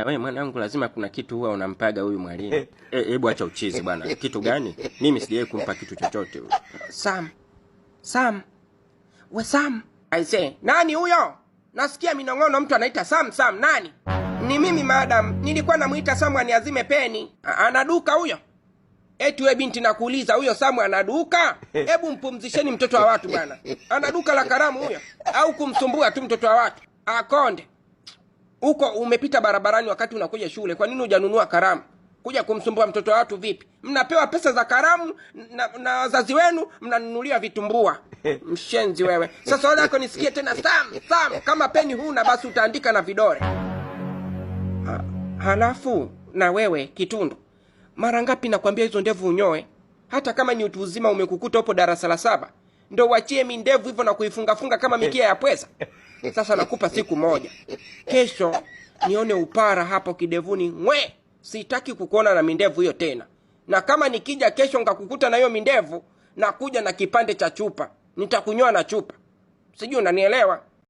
wewe mwanangu, lazima kuna kitu huwa unampaga huyu mwalimu. Hebu acha uchizi bwana. Kitu gani? Mimi sijawahi kumpa kitu chochote huyu. Sam. We Sam. I say, nani huyo? Nasikia minong'ono mtu anaita Sam. Nani? Ni mimi madam. Nilikuwa namuita Sam aniazime peni. Anaduka huyo? Eti we binti nakuuliza, huyo Sam anaduka? Hebu mpumzisheni mtoto wa watu bwana. Anaduka la karamu huyo? Au kumsumbua tu mtoto wa watu? Akonde. Huko umepita barabarani wakati unakuja shule. Kwa nini hujanunua karamu? Kuja kumsumbua mtoto wa watu vipi? Mnapewa pesa za karamu na wazazi wenu, mnanunulia vitumbua. Mshenzi wewe. Sasa wala yako nisikie tena Sam. Kama peni huna basi utaandika na vidole. Halafu na wewe Kitundu. Mara ngapi nakwambia hizo ndevu unyoe? Hata kama ni utu uzima umekukuta hapo darasa la 7. Ndio uachie mindevu hivyo na kuifunga kama mikia ya pweza. Sasa nakupa siku moja. Kesho nione upara hapo kidevuni. Sitaki kukuona na mindevu hiyo tena. Na kama nikija kesho ngakukuta na hiyo mindevu, nakuja na kipande cha chupa. Nitakunyoa na chupa. Sijui unanielewa?